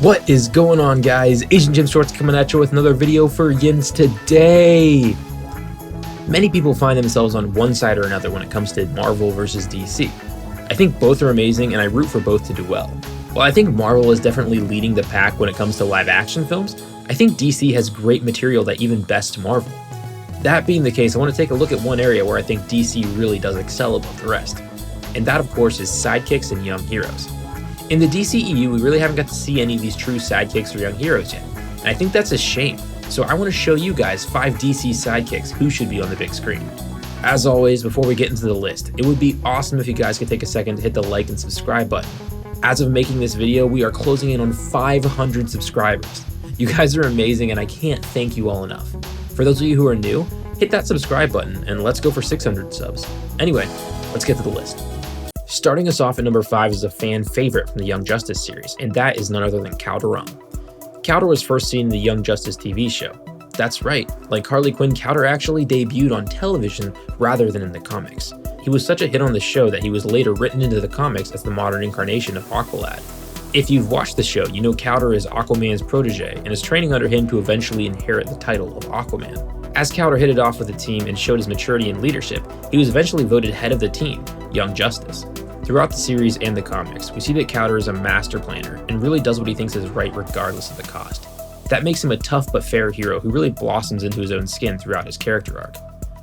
What is going on, guys? Asian Jim Shorts coming at you with another video for Yins today. Many people find themselves on one side or another when it comes to Marvel versus DC. I think both are amazing and I root for both to do well. While I think Marvel is definitely leading the pack when it comes to live action films, I think DC has great material that even bests Marvel. That being the case, I want to take a look at one area where I think DC really does excel above the rest. And that of course is sidekicks and young heroes. In the DCEU, we really haven't got to see any of these true sidekicks or young heroes yet, and I think that's a shame. So I want to show you guys 5 DC sidekicks who should be on the big screen. As always, before we get into the list, it would be awesome if you guys could take a second to hit the like and subscribe button. As of making this video, we are closing in on 500 subscribers. You guys are amazing and I can't thank you all enough. For those of you who are new, hit that subscribe button and let's go for 600 subs. Anyway, let's get to the list. Starting us off at number 5 is a fan favorite from the Young Justice series, and that is none other than Calderon. Calder was first seen in the Young Justice TV show. That's right, like Harley Quinn, Calder actually debuted on television rather than in the comics. He was such a hit on the show that he was later written into the comics as the modern incarnation of Aqualad. If you've watched the show, you know Calder is Aquaman's protege and is training under him to eventually inherit the title of Aquaman. As Calder hit it off with the team and showed his maturity and leadership, he was eventually voted head of the team, Young Justice. Throughout the series and the comics, we see that Calder is a master planner and really does what he thinks is right regardless of the cost. That makes him a tough but fair hero who really blossoms into his own skin throughout his character arc.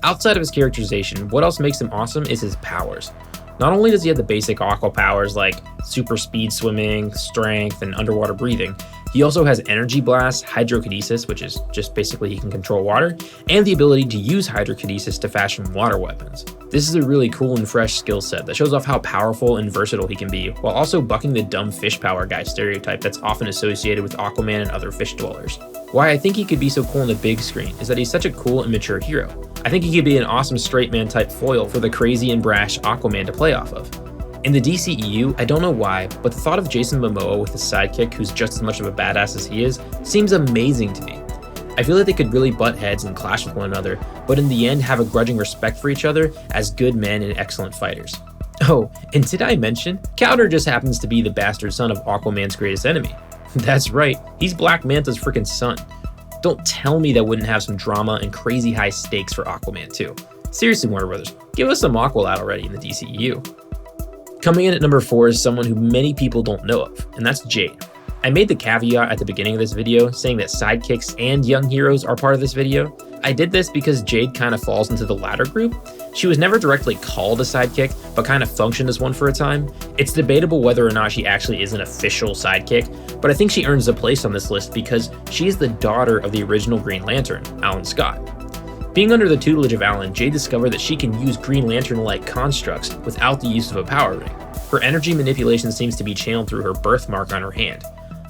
Outside of his characterization, what else makes him awesome is his powers. Not only does he have the basic aqua powers like super speed swimming, strength, and underwater breathing, he also has energy blast, hydrokinesis, which is just basically he can control water, and the ability to use hydrokinesis to fashion water weapons. This is a really cool and fresh skill set that shows off how powerful and versatile he can be, while also bucking the dumb fish power guy stereotype that's often associated with Aquaman and other fish dwellers. Why I think he could be so cool on the big screen is that he's such a cool and mature hero. I think he could be an awesome straight man type foil for the crazy and brash Aquaman to play off of. In the DCEU, I don't know why, but the thought of Jason Momoa with a sidekick who's just as much of a badass as he is seems amazing to me. I feel like they could really butt heads and clash with one another, but in the end have a grudging respect for each other as good men and excellent fighters. Oh, and did I mention, Calder just happens to be the bastard son of Aquaman's greatest enemy. That's right, he's Black Manta's freaking son. Don't tell me that wouldn't have some drama and crazy high stakes for Aquaman too. Seriously, Warner Brothers, give us some Aqualad already in the DCEU. Coming in at number 4 is someone who many people don't know of, and that's Jade. I made the caveat at the beginning of this video saying that sidekicks and young heroes are part of this video. I did this because Jade kind of falls into the latter group. She was never directly called a sidekick, but kind of functioned as one for a time. It's debatable whether or not she actually is an official sidekick, but I think she earns a place on this list because she is the daughter of the original Green Lantern, Alan Scott. Being under the tutelage of Alan, Jade discovered that she can use Green Lantern-like constructs without the use of a power ring. Her energy manipulation seems to be channeled through her birthmark on her hand.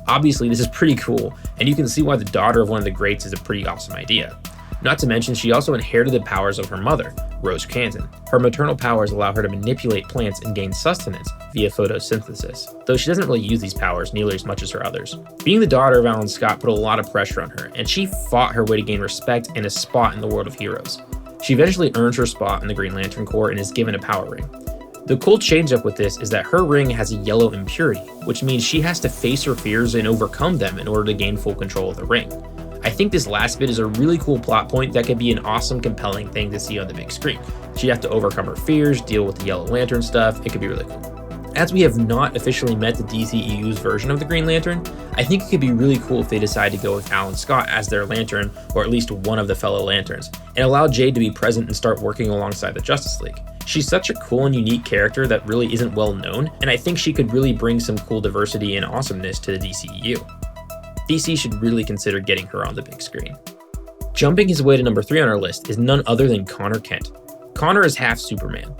Obviously, this is pretty cool, and you can see why the daughter of one of the greats is a pretty awesome idea. Not to mention, she also inherited the powers of her mother, Rose Canton. Her maternal powers allow her to manipulate plants and gain sustenance via photosynthesis, though she doesn't really use these powers nearly as much as her others. Being the daughter of Alan Scott put a lot of pressure on her, and she fought her way to gain respect and a spot in the world of heroes. She eventually earns her spot in the Green Lantern Corps and is given a power ring. The cool change-up with this is that her ring has a yellow impurity, which means she has to face her fears and overcome them in order to gain full control of the ring. I think this last bit is a really cool plot point that could be an awesome, compelling thing to see on the big screen. She'd have to overcome her fears, deal with the Yellow Lantern stuff. It could be really cool. As we have not officially met the DCEU's version of the Green Lantern, I think it could be really cool if they decide to go with Alan Scott as their Lantern, or at least one of the fellow Lanterns, and allow Jade to be present and start working alongside the Justice League. She's such a cool and unique character that really isn't well known, and I think she could really bring some cool diversity and awesomeness to the DCEU. DC should really consider getting her on the big screen. Jumping his way to number 3 on our list is none other than Conor Kent. Conor is half Superman.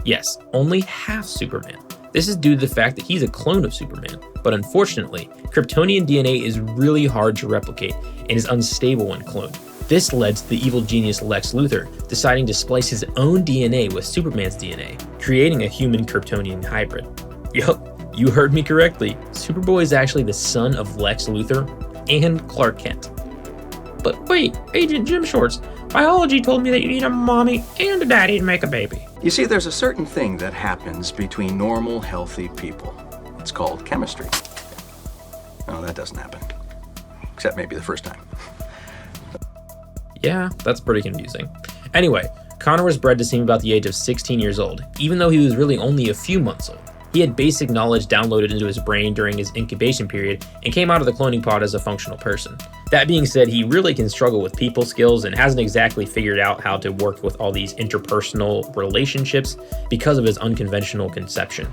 Yes, only half Superman. This is due to the fact that he's a clone of Superman, but unfortunately, Kryptonian DNA is really hard to replicate and is unstable when cloned. This led to the evil genius Lex Luthor deciding to splice his own DNA with Superman's DNA, creating a human Kryptonian hybrid. Yup. You heard me correctly. Superboy is actually the son of Lex Luthor and Clark Kent. But wait, Agent Jim Shorts, biology told me that you need a mommy and a daddy to make a baby. You see, there's a certain thing that happens between normal, healthy people. It's called chemistry. Now, that doesn't happen. Except maybe the first time. Yeah, that's pretty confusing. Anyway, Conor was bred to seem about the age of 16 years old, even though he was really only a few months old. He had basic knowledge downloaded into his brain during his incubation period and came out of the cloning pod as a functional person. That being said, he really can struggle with people skills and hasn't exactly figured out how to work with all these interpersonal relationships because of his unconventional conception.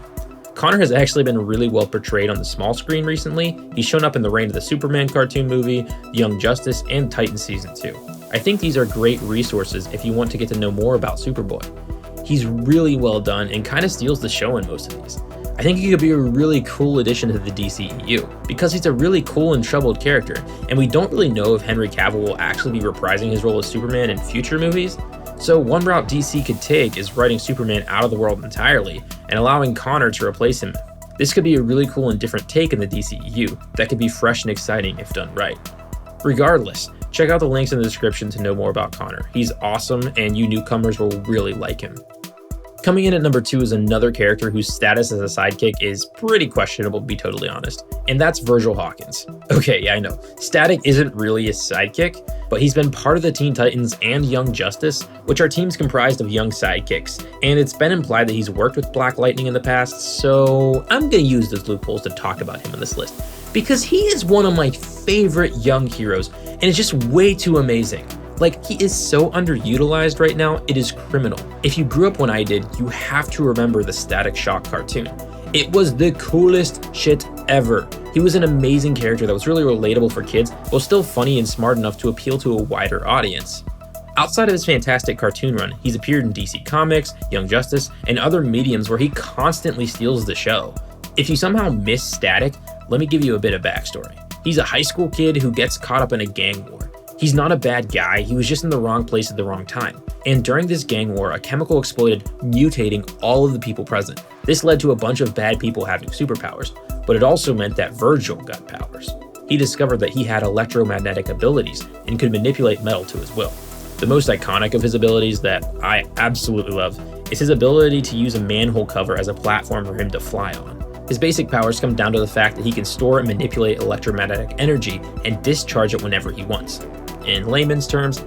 Conor has actually been really well portrayed on the small screen recently. He's shown up in the Reign of the Superman cartoon movie, Young Justice, and Titans Season 2. I think these are great resources if you want to get to know more about Superboy. He's really well done and kind of steals the show in most of these. I think he could be a really cool addition to the DCEU, because he's a really cool and troubled character, and we don't really know if Henry Cavill will actually be reprising his role as Superman in future movies. So one route DC could take is writing Superman out of the world entirely and allowing Conor to replace him. This could be a really cool and different take in the DCEU that could be fresh and exciting if done right. Regardless, check out the links in the description to know more about Conor. He's awesome, and you newcomers will really like him. Coming in at number 2 is another character whose status as a sidekick is pretty questionable, to be totally honest, and that's Virgil Hawkins. Okay, yeah, I know, Static isn't really a sidekick, but he's been part of the Teen Titans and Young Justice, which are teams comprised of young sidekicks, and it's been implied that he's worked with Black Lightning in the past, so I'm gonna use those loopholes to talk about him on this list, because he is one of my favorite young heroes, and it's just way too amazing. Like, he is so underutilized right now, it is criminal. If you grew up when I did, you have to remember the Static Shock cartoon. It was the coolest shit ever. He was an amazing character that was really relatable for kids, but was still funny and smart enough to appeal to a wider audience. Outside of his fantastic cartoon run, he's appeared in DC Comics, Young Justice, and other mediums where he constantly steals the show. If you somehow miss Static, let me give you a bit of backstory. He's a high school kid who gets caught up in a gang war. He's not a bad guy, he was just in the wrong place at the wrong time. And during this gang war, a chemical exploded, mutating all of the people present. This led to a bunch of bad people having superpowers, but it also meant that Virgil got powers. He discovered that he had electromagnetic abilities and could manipulate metal to his will. The most iconic of his abilities that I absolutely love is his ability to use a manhole cover as a platform for him to fly on. His basic powers come down to the fact that he can store and manipulate electromagnetic energy and discharge it whenever he wants. In layman's terms,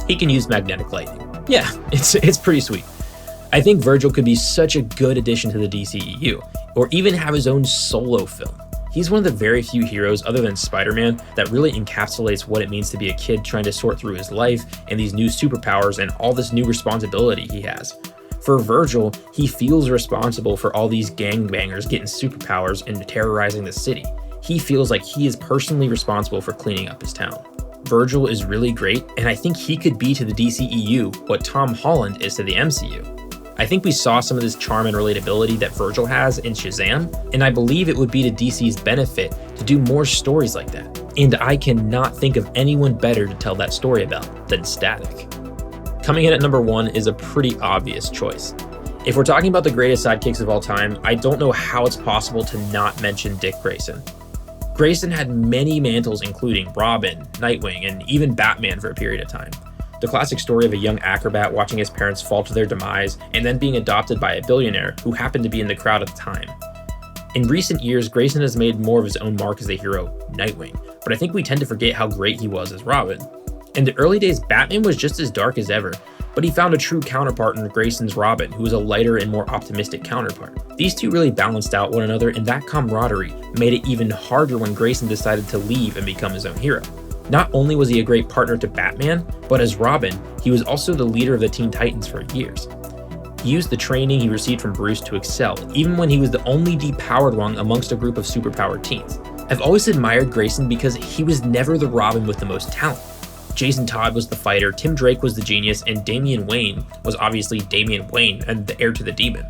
he can use magnetic lightning. Yeah, it's pretty sweet. I think Virgil could be such a good addition to the DCEU, or even have his own solo film. He's one of the very few heroes, other than Spider-Man, that really encapsulates what it means to be a kid trying to sort through his life and these new superpowers and all this new responsibility he has. For Virgil, he feels responsible for all these gangbangers getting superpowers and terrorizing the city. He feels like he is personally responsible for cleaning up his town. Virgil is really great, and I think he could be to the DCEU what Tom Holland is to the MCU. I think we saw some of this charm and relatability that Virgil has in Shazam, and I believe it would be to DC's benefit to do more stories like that. And I cannot think of anyone better to tell that story about than Static. Coming in at number 1 is a pretty obvious choice. If we're talking about the greatest sidekicks of all time, I don't know how it's possible to not mention Dick Grayson. Grayson had many mantles, including Robin, Nightwing, and even Batman for a period of time. The classic story of a young acrobat watching his parents fall to their demise and then being adopted by a billionaire who happened to be in the crowd at the time. In recent years, Grayson has made more of his own mark as the hero, Nightwing, but I think we tend to forget how great he was as Robin. In the early days, Batman was just as dark as ever, but he found a true counterpart in Grayson's Robin, who was a lighter and more optimistic counterpart. These two really balanced out one another, and that camaraderie made it even harder when Grayson decided to leave and become his own hero. Not only was he a great partner to Batman, but as Robin, he was also the leader of the Teen Titans for years. He used the training he received from Bruce to excel, even when he was the only depowered one amongst a group of superpowered teens. I've always admired Grayson because he was never the Robin with the most talent. Jason Todd was the fighter, Tim Drake was the genius, and Damian Wayne was obviously Damian Wayne and the heir to the demon.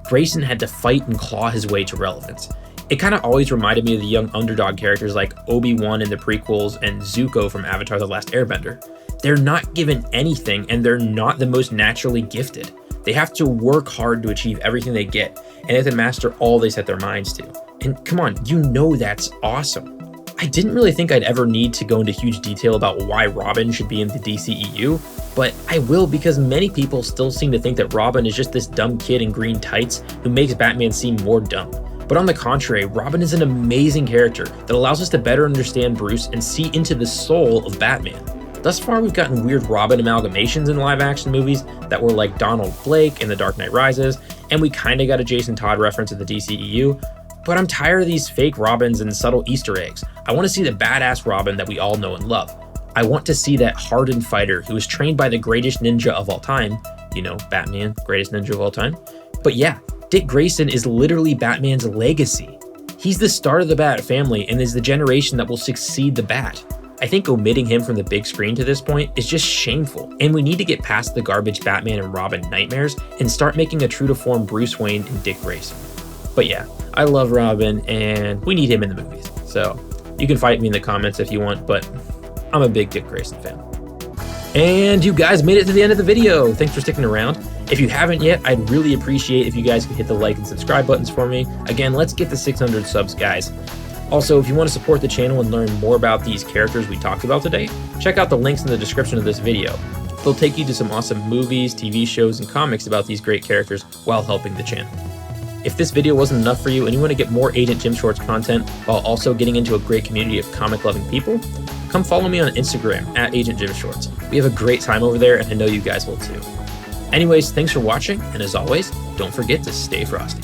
Grayson had to fight and claw his way to relevance. It kind of always reminded me of the young underdog characters like Obi-Wan in the prequels and Zuko from Avatar: The Last Airbender. They're not given anything, and they're not the most naturally gifted. They have to work hard to achieve everything they get, and they have to master all they set their minds to. And come on, you know that's awesome. I didn't really think I'd ever need to go into huge detail about why Robin should be in the DCEU, but I will because many people still seem to think that Robin is just this dumb kid in green tights who makes Batman seem more dumb. But on the contrary, Robin is an amazing character that allows us to better understand Bruce and see into the soul of Batman. Thus far, we've gotten weird Robin amalgamations in live-action movies that were like Donald Blake in The Dark Knight Rises, and we kinda got a Jason Todd reference in the DCEU, but I'm tired of these fake Robins and subtle Easter eggs. I want to see the badass Robin that we all know and love. I want to see that hardened fighter who was trained by the greatest ninja of all time, you know, Batman, greatest ninja of all time. But yeah, Dick Grayson is literally Batman's legacy. He's the start of the Bat family and is the generation that will succeed the Bat. I think omitting him from the big screen to this point is just shameful, and we need to get past the garbage Batman and Robin nightmares and start making a true to form Bruce Wayne and Dick Grayson. But yeah, I love Robin and we need him in the movies. So you can fight me in the comments if you want, but I'm a big Dick Grayson fan. And you guys made it to the end of the video. Thanks for sticking around. If you haven't yet, I'd really appreciate if you guys could hit the like and subscribe buttons for me. Again, let's get to 600 subs, guys. Also, if you want to support the channel and learn more about these characters we talked about today, check out the links in the description of this video. They'll take you to some awesome movies, TV shows, and comics about these great characters while helping the channel. If this video wasn't enough for you and you want to get more Agent Jim Shorts content while also getting into a great community of comic-loving people, come follow me on Instagram at Agent Jim Shorts. We have a great time over there and I know you guys will too. Anyways, thanks for watching, and as always, don't forget to stay frosty.